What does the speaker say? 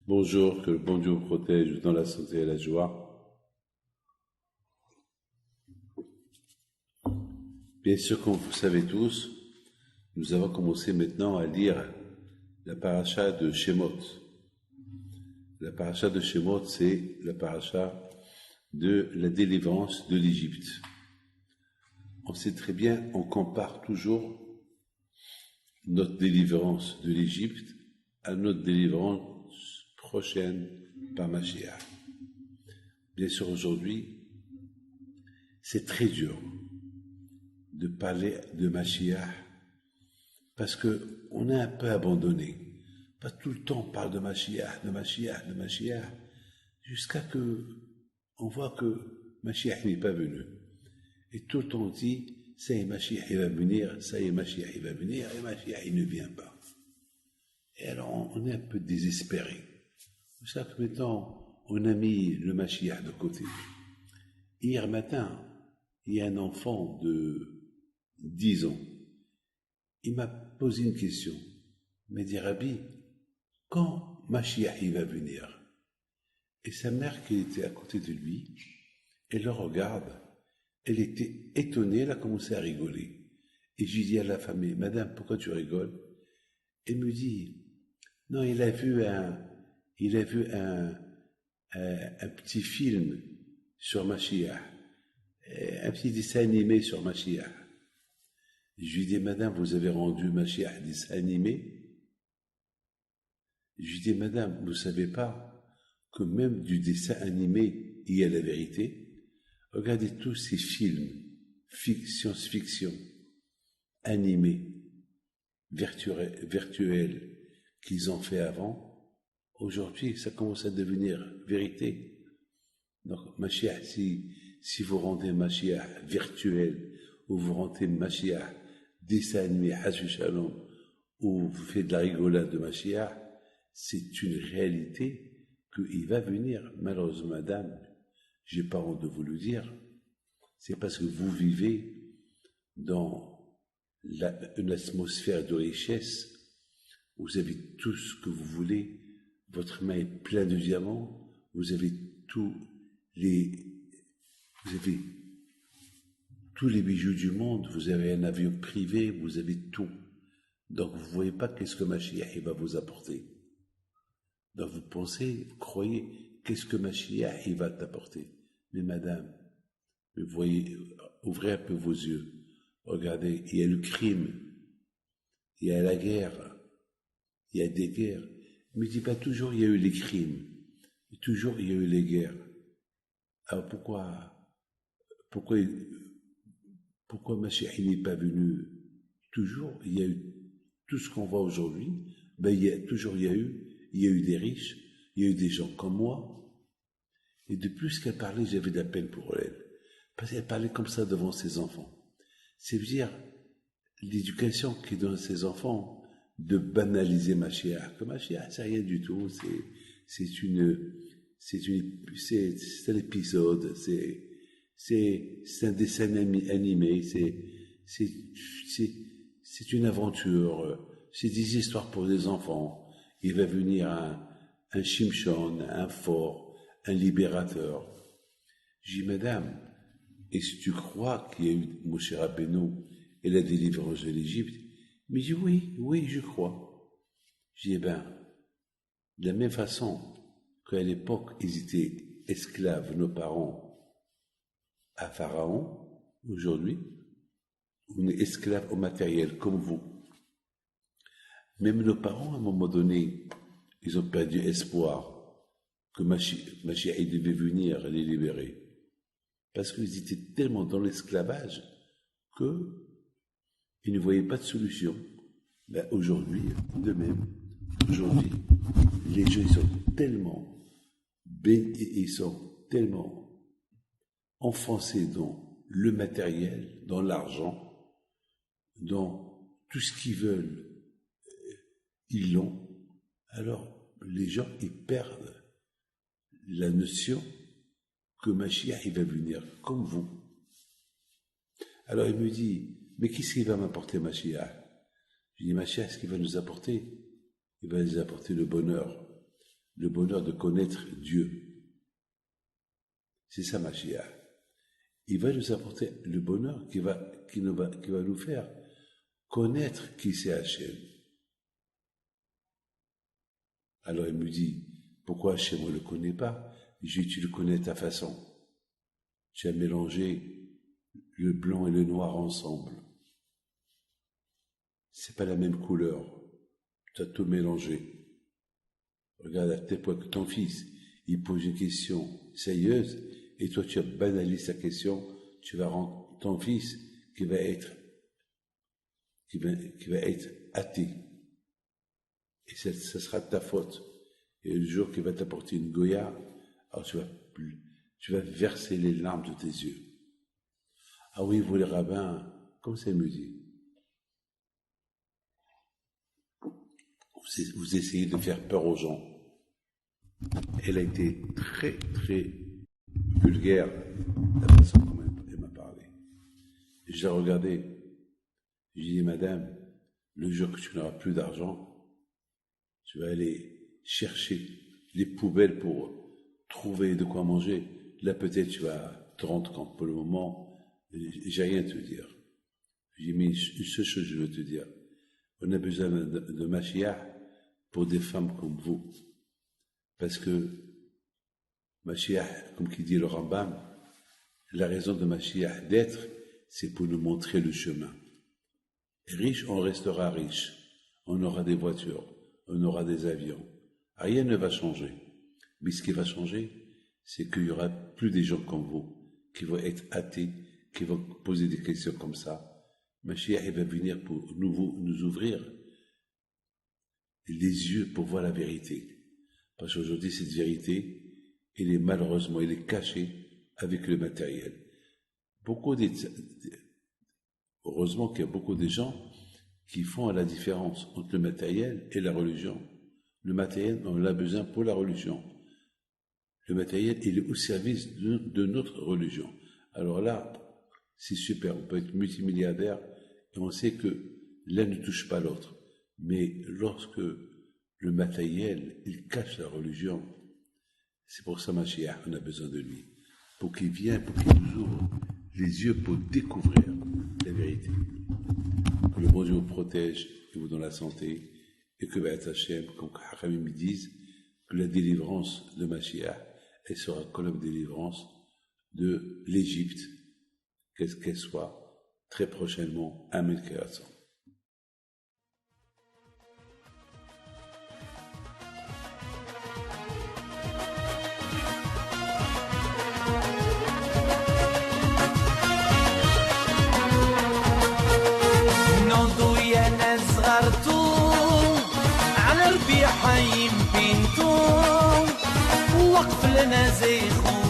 Bonjour, que le bon Dieu vous protège dans la santé et la joie. Bien sûr, comme vous savez tous, nous avons commencé maintenant à lire la paracha de Shemot. La paracha de Shemot, c'est la paracha de la délivrance de l'Égypte. On sait très bien, on compare toujours notre délivrance de l'Égypte à notre délivrance prochaine par Mashiach. Bien sûr, aujourd'hui, c'est très dur de parler de Mashiach parce que on est un peu abandonné. Pas tout le temps on parle de Mashiach, de Mashiach, de Mashiach, jusqu'à que on voit que Mashiach n'est pas venu. Et tout le temps on dit, ça y est, Mashiach il va venir, ça y est, Mashiach il va venir, et Mashiach il ne vient pas. Et alors on est un peu désespéré. C'est ça que maintenant on a mis le Mashiach de côté. Hier matin, il y a un enfant de 10 ans. Il m'a posé une question. Il m'a dit, Rabbi, quand Mashiach il va venir? Et sa mère qui était à côté de lui, elle le regarde. Elle était étonnée, elle a commencé à rigoler. Et je lui dis à la famille, Madame, pourquoi tu rigoles? Elle me dit, non, il a vu un petit film sur Mashiach, un petit dessin animé sur Mashiach. Je lui dis, Madame, vous avez rendu Mashiach dessin animé? Je lui dis, Madame, vous ne savez pas que même du dessin animé, il y a la vérité? Regardez tous ces films, science-fiction, animés, virtuels, qu'ils ont fait avant. Aujourd'hui, ça commence à devenir vérité. Donc, Mashiach, si vous rendez Mashiach virtuel, ou vous rendez Mashiach dessin animé, Hashu Shalom, ou vous faites de la rigolade de Mashiach, c'est une réalité qu'il va venir. Malheureusement, madame, j'ai pas honte de vous le dire, c'est parce que vous vivez dans une atmosphère de richesse, vous avez tout ce que vous voulez, votre main est pleine de diamants, vous avez tous les bijoux du monde, vous avez un avion privé, vous avez tout. Donc vous ne voyez pas qu'est-ce que Mashiach va vous apporter. Donc vous pensez, vous croyez, qu'est-ce que Mashiach va t'apporter? Mais madame, vous voyez, ouvrez un peu vos yeux. Regardez, il y a le crime, il y a la guerre, il y a des guerres. Mais il dit pas toujours il y a eu les crimes, et toujours il y a eu les guerres. Alors pourquoi Mashiach n'est pas venu? Toujours il y a eu tout ce qu'on voit aujourd'hui. Ben il y a eu des riches, il y a eu des gens comme moi. Et de plus qu'elle parlait, j'avais de la peine pour elle, parce qu'elle parlait comme ça devant ses enfants. C'est dire l'éducation qui donne à ses enfants de banaliser Mashiach. Que Mashiach, c'est rien du tout. C'est un épisode. C'est un dessin animé. C'est une aventure. C'est des histoires pour des enfants. Il va venir un Shimshon, un fort, un libérateur. J'ai dit, madame, et si tu crois qu'il y a eu Moshe Rabbeinu et la délivrance de l'Égypte? Mais je dis, oui, je crois. Je dis, de la même façon qu'à l'époque, ils étaient esclaves, nos parents, à Pharaon, aujourd'hui, on est esclaves au matériel, comme vous. Même nos parents, à un moment donné, ils ont perdu espoir que Mashiach devait venir les libérer. Parce qu'ils étaient tellement dans l'esclavage qu'ils ne voyaient pas de solution. Aujourd'hui, de même, les gens ils sont tellement enfoncés dans le matériel, dans l'argent, dans tout ce qu'ils veulent, ils l'ont. Alors, les gens, ils perdent la notion que Mashiach va venir, comme vous. Alors il me dit, mais qu'est-ce qu'il va m'apporter Mashiach? Je dis, Mashiach, ce qu'il va nous apporter, il va nous apporter le bonheur. le bonheur de connaître Dieu. C'est ça Mashiach. Il va nous apporter le bonheur qui va nous faire connaître qui c'est Hachem. Alors il me dit, pourquoi Hachem on ne le connaît pas? Je dis, tu le connais à ta façon. Tu as mélangé le blanc et le noir ensemble. C'est pas la même couleur. Tu as tout mélangé. Regarde à tel point que ton fils, il pose une question sérieuse, et toi tu as banalisé sa question, tu vas rendre ton fils qui va être athée. Et ça sera de ta faute. Et le jour qu'il va t'apporter une goya, alors tu vas verser les larmes de tes yeux. Ah oui, vous les rabbins, comme ça il me dit. Vous essayez de faire peur aux gens. Elle a été très, très vulgaire, la façon dont elle m'a parlé. Et je l'ai regardée. Je lui ai dit, madame, le jour que tu n'auras plus d'argent, tu vas aller chercher les poubelles pour trouver de quoi manger. Là, peut-être tu vas te rendre compte. Pour le moment, j'ai rien à te dire. J'ai mis une seule chose, je veux te dire. On a besoin de Mashiach pour des femmes comme vous. Parce que Mashiach, comme qui dit le Rambam, la raison de Mashiach d'être, c'est pour nous montrer le chemin. Riche, on restera riche. On aura des voitures, on aura des avions. Rien ne va changer. Mais ce qui va changer, c'est qu'il y aura plus des gens comme vous, qui vont être athées, qui vont poser des questions comme ça. Mashiach va venir pour nous ouvrir les yeux pour voir la vérité. Parce qu'aujourd'hui, cette vérité, elle est cachée avec le matériel. Heureusement qu'il y a beaucoup de gens qui font la différence entre le matériel et la religion. Le matériel, on l'a besoin pour la religion. Le matériel, il est au service de notre religion. Alors là, c'est super, on peut être multimilliardaire et on sait que l'un ne touche pas l'autre. Mais lorsque le matériel, il cache la religion, c'est pour ça, Mashiach, on a besoin de lui. Pour qu'il vienne, pour qu'il nous ouvre les yeux pour découvrir la vérité. Que le bon Dieu vous protège et vous donne la santé, et que B'at Hashem, comme Hakamim disent, que la délivrance de Mashiach, elle sera comme la délivrance de l'Égypte, qu'elle soit très prochainement à 1400. على ربيع حيم بنتو وقف لنا زي خو